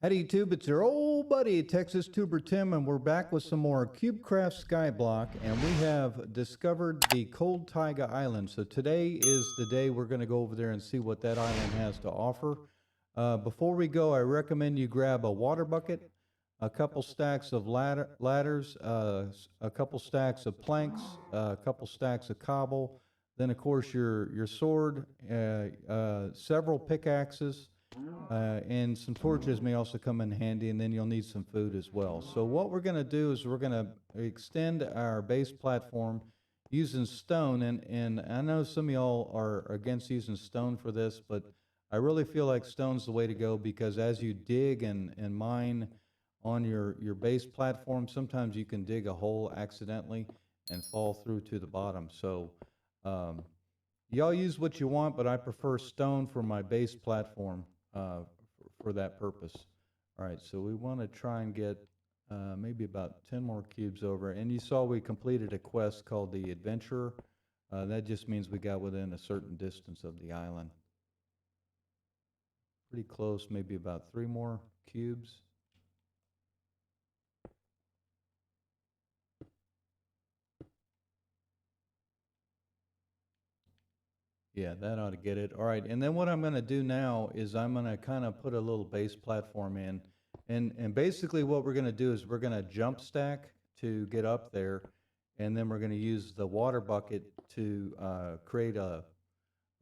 Howdy YouTube, it's your old buddy TexasTuberTim, and we're back with some more CubeCraft SkyBlock, and we have discovered the Cold Taiga Island. So today is the day we're going to go over there and see what that island has to offer. Before we go, I recommend you grab a water bucket, a couple stacks of ladders, a couple stacks of planks, a couple stacks of cobble, then of course your sword, several pickaxes, and some torches may also come in handy, and then you'll need some food as well. So what we're going to do is we're going to extend our base platform using stone, and I know some of y'all are against using stone for this, but I really feel like stone's the way to go, because as you dig and mine on your base platform, sometimes you can dig a hole accidentally and fall through to the bottom. So y'all use what you want, but I prefer stone for my base platform for that purpose. All right, so we want to try and get maybe about 10 more cubes over. And you saw we completed a quest called the Adventurer. That just means we got within a certain distance of the island. Pretty close, maybe about 3 more cubes. Yeah, that ought to get it. All right, and then what I'm going to do now is I'm going to kind of put a little base platform in. And basically what we're going to do is we're going to jump stack to get up there, and then we're going to use the water bucket to create a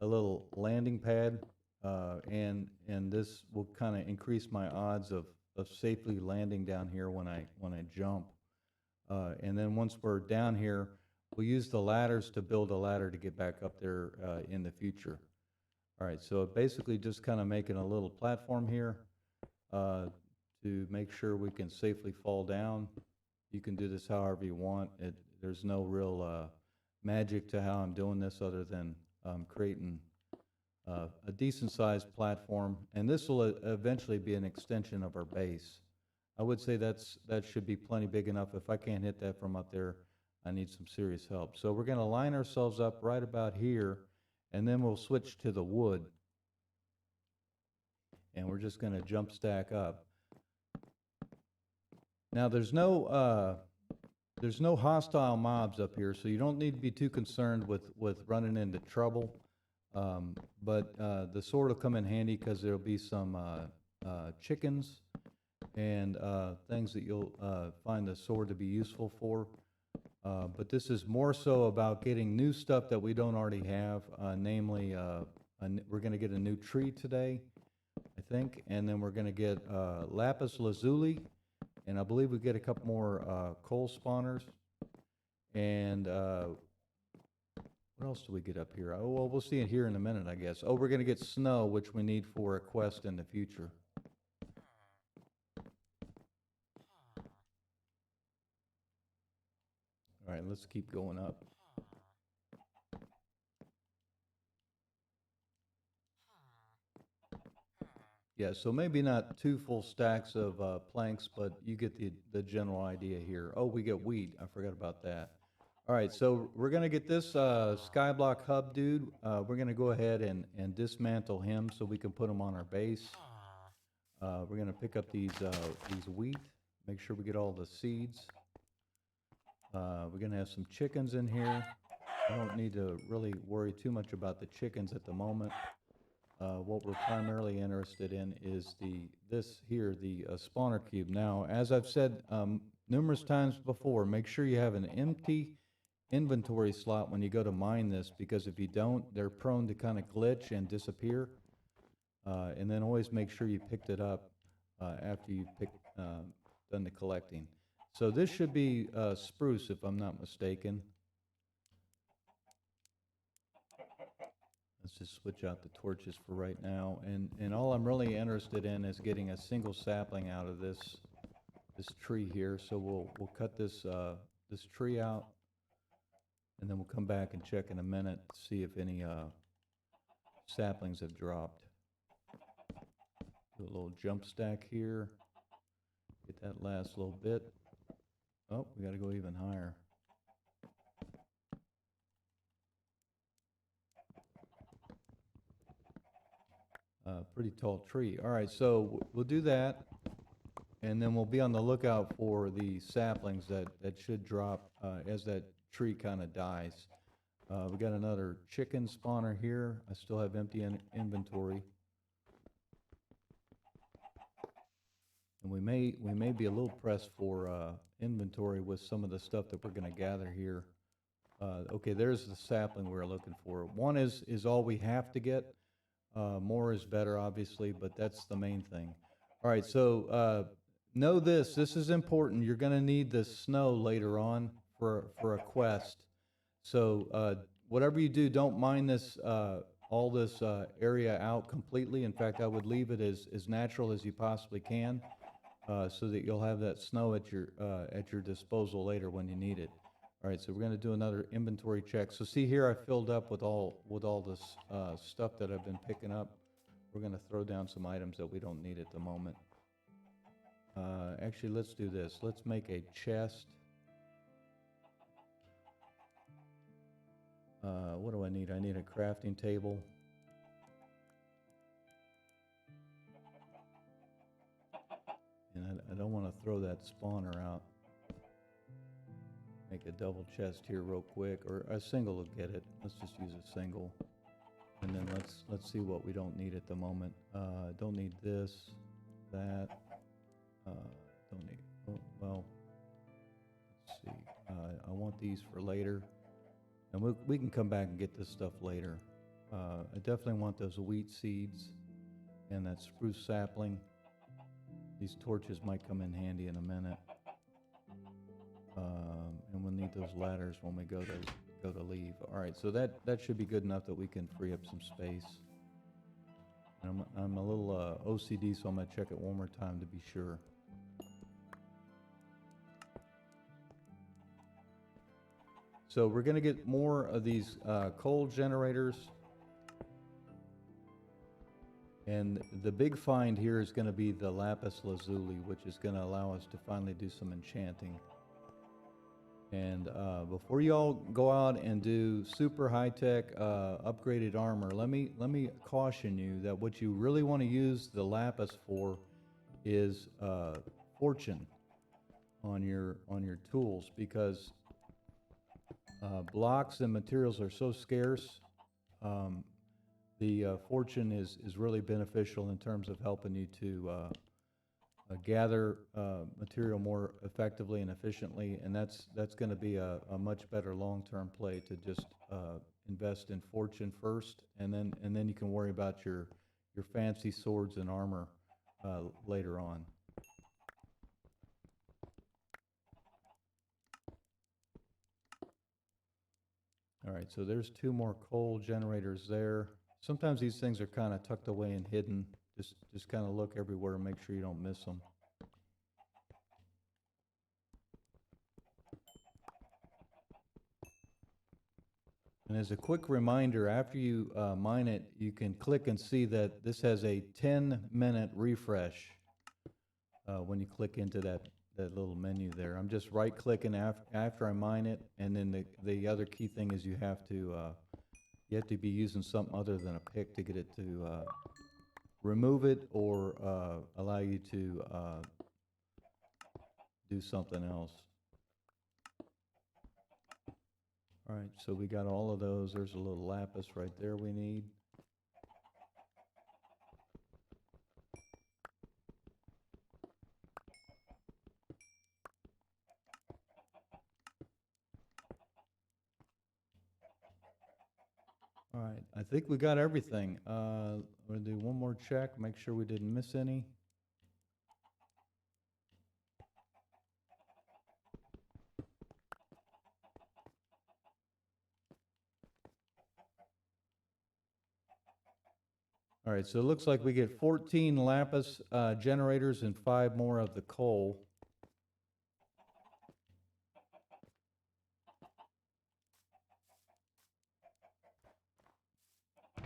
little landing pad, and this will kind of increase my odds of safely landing down here when I jump. And then once we're down here, we'll use the ladders to build a ladder to get back up there in the future. All right, so basically just kind of making a little platform here to make sure we can safely fall down. You can do this however you want. There's no real magic to how I'm doing this, other than creating a decent-sized platform. And this will eventually be an extension of our base. I would say that should be plenty big enough. If I can't hit that from up there, I need some serious help. So we're going to line ourselves up right about here, and then we'll switch to the wood. And we're just going to jump stack up. Now there's no hostile mobs up here, so you don't need to be too concerned with running into trouble. But the sword will come in handy, because there'll be some chickens and things that you'll find the sword to be useful for. But this is more so about getting new stuff that we don't already have, namely we're going to get a new tree today, I think, and then we're going to get lapis lazuli, and I believe we get a couple more coal spawners. And what else do we get up here? Oh, well, we'll see it here in a minute, I guess. Oh, we're going to get snow, which we need for a quest in the future. All right, let's keep going up. Yeah, so maybe not 2 full stacks of planks, but you get the general idea here. Oh, we get wheat. I forgot about that. All right, so we're going to get this SkyBlock hub dude. We're going to go ahead and dismantle him so we can put him on our base. We're going to pick up these wheat, make sure we get all the seeds. We're going to have some chickens in here. I don't need to really worry too much about the chickens at the moment. What we're primarily interested in is the spawner cube. Now, as I've said numerous times before, make sure you have an empty inventory slot when you go to mine this, because if you don't, they're prone to kind of glitch and disappear. And then always make sure you picked it up after you've done the collecting. So this should be spruce, if I'm not mistaken. Let's just switch out the torches for right now. And all I'm really interested in is getting a single sapling out of this tree here. So we'll cut this tree out, and then we'll come back and check in a minute to see if any saplings have dropped. Do a little jump stack here. Get that last little bit. Oh, we got to go even higher. Pretty tall tree. All right, so we'll do that. And then we'll be on the lookout for the saplings that should drop as that tree kind of dies. We got another chicken spawner here. I still have empty inventory. And we may be a little pressed for inventory with some of the stuff that we're going to gather here. Okay, there's the sapling we're looking for. One is all we have to get. More is better, obviously, but that's the main thing. All right, so know this is important. You're going to need the snow later on for a quest. So whatever you do, don't mine this all this area out completely. In fact, I would leave it as natural as you possibly can, so that you'll have that snow at your disposal later when you need it. All right, so we're going to do another inventory check. So see here, I filled up with all this stuff that I've been picking up. We're going to throw down some items that we don't need at the moment. Actually, let's do this. Let's make a chest. What do I need? I need a crafting table. And I don't want to throw that spawner out. Make a double chest here real quick, or a single will get it. Let's just use a single. And then let's see what we don't need at the moment. Don't need this, that. Don't need, oh, well, let's see. I want these for later. And we can come back and get this stuff later. I definitely want those wheat seeds and that spruce sapling. These torches might come in handy in a minute. And we'll need those ladders when we go to leave. All right, so that should be good enough that we can free up some space. And I'm a little OCD, so I'm gonna check it one more time to be sure. So we're gonna get more of these coal generators. And the big find here is gonna be the lapis lazuli, which is gonna allow us to finally do some enchanting. And before you all go out and do super high-tech upgraded armor, let me caution you that what you really want to use the lapis for is fortune on your tools, because blocks and materials are so scarce. The fortune is really beneficial in terms of helping you to gather material more effectively and efficiently, and that's going to be a much better long-term play to just invest in fortune first, and then you can worry about your fancy swords and armor later on. All right, so there's 2 more coal generators there. Sometimes these things are kind of tucked away and hidden. Just kind of look everywhere and make sure you don't miss them. And as a quick reminder, after you mine it, you can click and see that this has a 10-minute refresh when you click into that little menu there. I'm just right-clicking after I mine it, and then the other key thing is you have to be using something other than a pick to get it to remove it or allow you to do something else. All right, so we got all of those. There's a little lapis right there we need. All right, I think we got everything. I'm gonna do one more check, make sure we didn't miss any. All right, so it looks like we get 14 lapis generators and 5 more of the coal.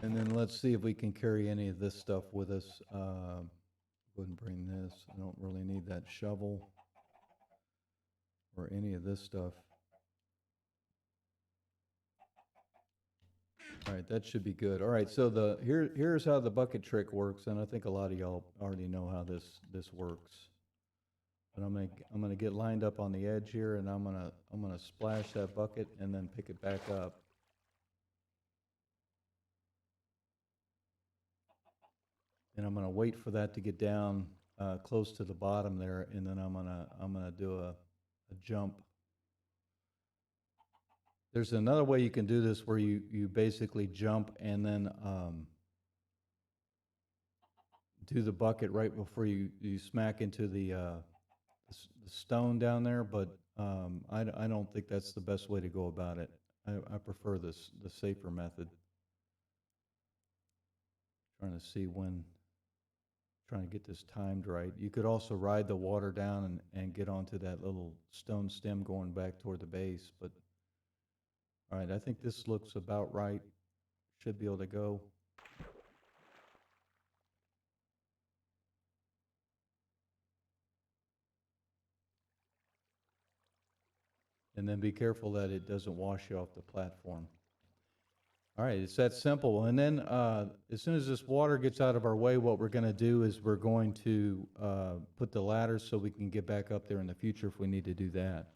And then let's see if we can carry any of this stuff with us. Wouldn't bring this. I don't really need that shovel or any of this stuff. All right, that should be good. All right, so here's how the bucket trick works, and I think a lot of y'all already know how this works. But I'm gonna get lined up on the edge here, and I'm gonna splash that bucket and then pick it back up. And I'm gonna wait for that to get down close to the bottom there, and then I'm gonna do a jump. There's another way you can do this where you basically jump and then do the bucket right before you smack into the stone down there, but I don't think that's the best way to go about it. I prefer the safer method. Trying to see when, trying to get this timed right. You could also ride the water down and get onto that little stone stem going back toward the base, but all right, I think this looks about right. Should be able to go. And then be careful that it doesn't wash you off the platform. All right, it's that simple. And then as soon as this water gets out of our way, what we're going to do is we're going to put the ladders so we can get back up there in the future if we need to do that.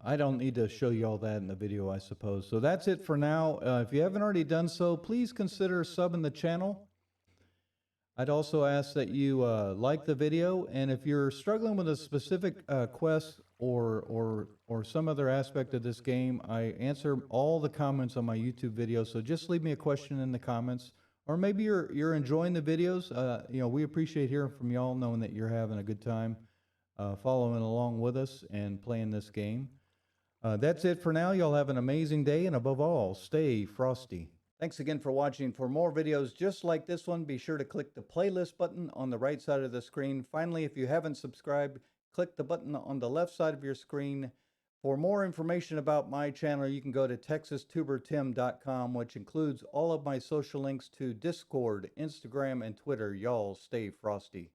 I don't need to show you all that in the video, I suppose. So that's it for now. If you haven't already done so, please consider subbing the channel. I'd also ask that you like the video, and if you're struggling with a specific quest or some other aspect of this game, I answer all the comments on my YouTube video, so just leave me a question in the comments. Or maybe you're enjoying the videos. You know, we appreciate hearing from y'all, knowing that you're having a good time following along with us and playing this game. That's it for now. Y'all have an amazing day, and above all, stay frosty. Thanks again for watching. For more videos just like this one, be sure to click the playlist button on the right side of the screen. Finally, if you haven't subscribed, click the button on the left side of your screen. For more information about my channel, you can go to TexasTuberTim.com, which includes all of my social links to Discord, Instagram, and Twitter. Y'all stay frosty.